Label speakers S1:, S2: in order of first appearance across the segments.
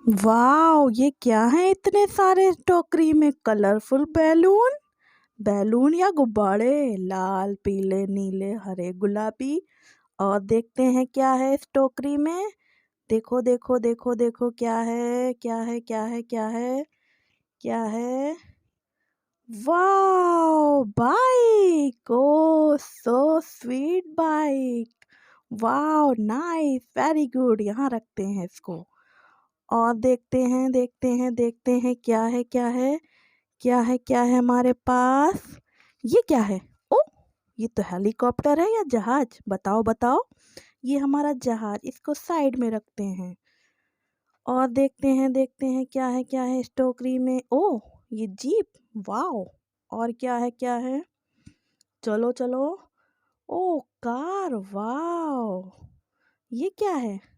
S1: Wow! ये क्या है इतने सारे टोकरी में कलरफुल बैलून। बैलून या गुब्बारे, लाल पीले नीले हरे गुलाबी। और देखते हैं क्या है इस टोकरी में। देखो देखो देखो देखो क्या है क्या है क्या है क्या है क्या है। Wow! Bike. Oh so sweet bike. Wow nice very good. यहाँ रखते हैं इसको। और देखते हैं क्या है क्या है क्या है क्या है हमारे पास। ये क्या है? ओ, ये तो हेलीकॉप्टर है या जहाज? बताओ बताओ। ये हमारा जहाज, इसको साइड में रखते हैं। और देखते हैं क्या है इस टोकरी में। ओ, ये जीप। वाओ! और क्या है? चलो चलो। ओ, कार। वाओ! ये क्या है?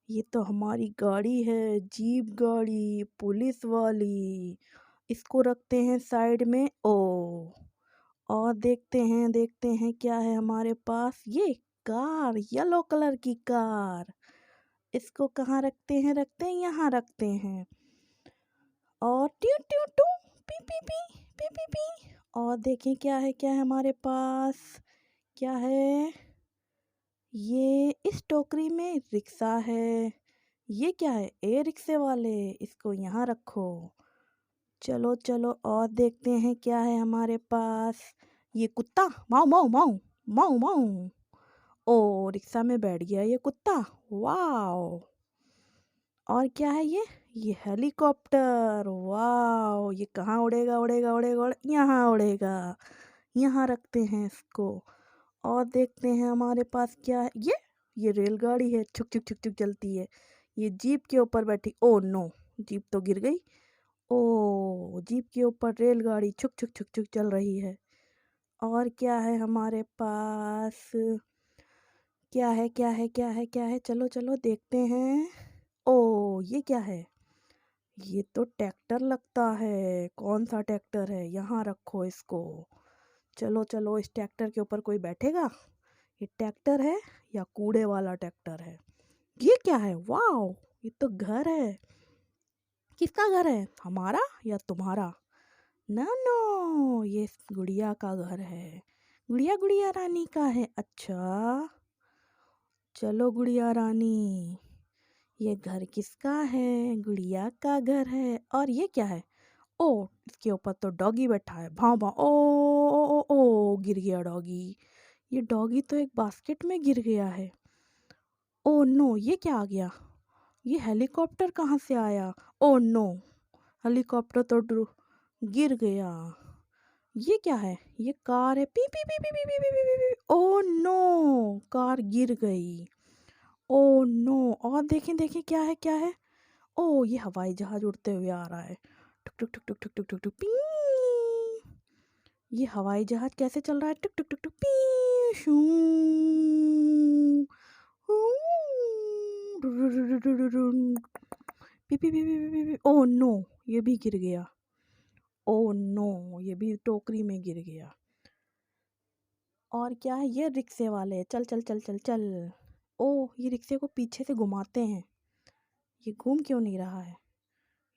S1: ये तो हमारी गाड़ी है, जीप गाड़ी पुलिस वाली। इसको रखते हैं साइड में। ओ, और देखते हैं क्या है हमारे पास। ये कार, येलो कलर की कार। इसको कहाँ रखते हैं यहाँ रखते हैं। और ट्यू ट्यू टू, पी पी पी पी पी पी। और देखें क्या है हमारे पास। क्या है? ये इस टोकरी में रिक्शा है। ये क्या है? ए रिक्शे वाले। इसको यहाँ रखो। चलो चलो और देखते हैं क्या है हमारे पास। ये कुत्ता। माऊ माऊ माऊ माऊ माऊ। ओ, रिक्शा में बैठ गया ये कुत्ता। वाओ! और क्या है ये हेलीकॉप्टर। वाओ! ये कहाँ उड़ेगा उड़ेगा उड़ेगा यहाँ उड़ेगा। यहाँ रखते हैं इसको। और देखते हैं हमारे पास क्या है। ये रेलगाड़ी है, छुक छुक छुक छुक चलती है। ये जीप के ऊपर बैठी। ओ नो, जीप तो गिर गई। ओ, जीप के ऊपर रेलगाड़ी छुक छुक छुक छुक चल रही है। और क्या है हमारे पास। क्या है चलो चलो देखते हैं। ओ, ये क्या है? ये तो ट्रैक्टर लगता है। कौन सा ट्रैक्टर है? यहाँ रखो इसको। चलो चलो, इस ट्रैक्टर के ऊपर कोई बैठेगा? ये ट्रैक्टर है या कूड़े वाला ट्रैक्टर है? ये क्या है? वाओ! ये तो घर है। किसका घर है? हमारा या तुम्हारा? नो नो, ये गुड़िया का घर है। गुड़िया गुड़िया रानी का है। अच्छा, चलो गुड़िया रानी, ये घर किसका है? गुड़िया का घर है। और ये क्या है? ओ, इसके ऊपर तो डॉगी बैठा है। भाव भाव। ओ, गिर गया डॉगी। ये डॉगी तो एक बास्केट में गिर गया है। ओ नो, ये क्या आ गया? ये हेलीकॉप्टर कहाँ से आया? ओ नो, हेलीकॉप्टर तो गिर गया। ये क्या है? ये कार है। पी पी पी पी पी पी पी पी पी पी। ओ नो, कार गिर गई। Oh no. और देखें क्या है। ओ, ये हवाई जहाज उड़ते हुए आ रहा है। टुक टुक टुक टुक टुक टुक टुक टुक पी। ये हवाई जहाज कैसे चल रहा है? टुक टुक टुक टुक पी शू। हू, रु, रु, रु, रु, रु, रु, रु, पी पी पी पी पी पी। ओ नो, ये भी गिर गया। ओ नो, ये भी टोकरी में गिर गया। और क्या है? ये रिक्शे वाले। चल चल चल चल चल। ओ, ये रिक्शे को पीछे से घुमाते हैं। ये घूम क्यों नहीं रहा है?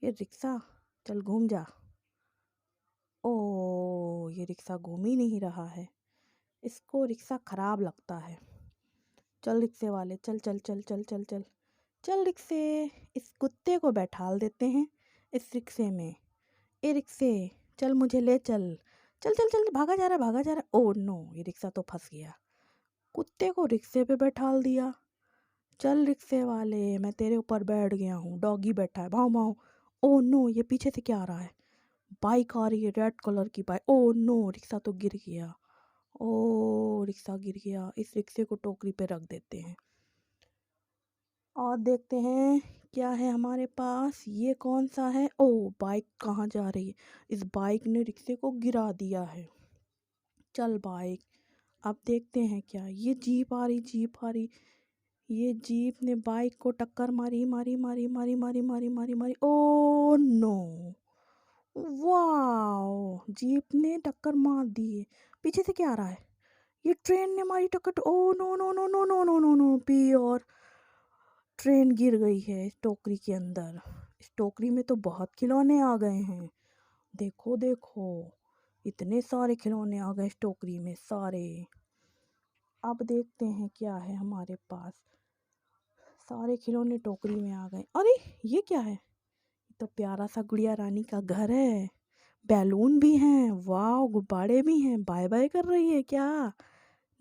S1: ये रिक्शा, चल घूम जा। ओ, ये रिक्शा घूम ही नहीं रहा है। इसको रिक्शा खराब लगता है। चल रिक्शे वाले, चल चल चल चल चल चल चल रिक्शे। इस कुत्ते को बैठाल देते हैं इस रिक्शे में। ए रिक्शे, चल मुझे ले चल। चल चल चल, भागा जा रहा। ओ नो, ये रिक्शा तो फंस गया। कुत्ते को रिक्शे पे बैठाल दिया। चल रिक्शे वाले, मैं तेरे ऊपर बैठ गया हूँ। डॉगी बैठा है। भाव भाव। ओ नो, ये पीछे से क्या आ रहा है? बाइक आ रही है, रेड कलर की बाइक। ओ नो, रिक्शा तो गिर गया। ओ, रिक्शा गिर गया। इस रिक्शे को टोकरी पे रख देते हैं। और देखते हैं क्या है हमारे पास। ये कौन सा है? ओ, बाइक कहाँ जा रही है? इस बाइक ने रिक्शे को गिरा दिया है। चल बाइक, अब देखते हैं क्या। ये जीप आ रही, जीप आ रही। ये जीप ने बाइक को टक्कर मारी मारी मारी मारी मारी मारी मारी मारी। Oh no, wow! जीप ने टक्कर मार दी है। पीछे से क्या आ रहा है? ये ट्रेन ने मारी टक्कर। Oh no no no no no no no no पी। और ट्रेन गिर गई है इस टोकरी के अंदर। इस टोकरी में तो बहुत खिलौने आ गए हैं। देखो देखो, इतने सारे खिलौने आ गए इस टोकरी में सारे। अब देखते हैं क्या है हमारे पास। सारे खिलौने टोकरी में आ गए। अरे ये क्या है? तो प्यारा सा गुड़िया रानी का घर है। बैलून भी हैं, वाह, गुब्बारे भी हैं। बाय बाय कर रही है क्या?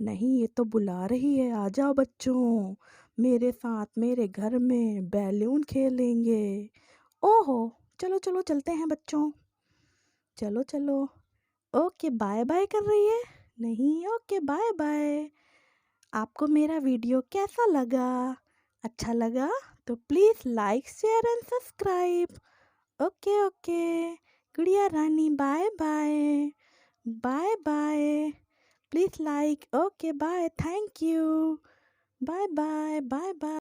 S1: नहीं, ये तो बुला रही है, आ जाओ बच्चों मेरे साथ मेरे घर में बैलून खेलेंगे। ओहो, चलो चलो चलते हैं बच्चों, चलो चलो। ओके, बाय बाय कर रही है। नहीं, ओके बाय बाय। आपको मेरा वीडियो कैसा लगा? अच्छा लगा तो please like share and subscribe. Okay okay, गुड़िया रानी bye bye, bye bye. Please like, okay bye, thank you, bye bye, bye bye.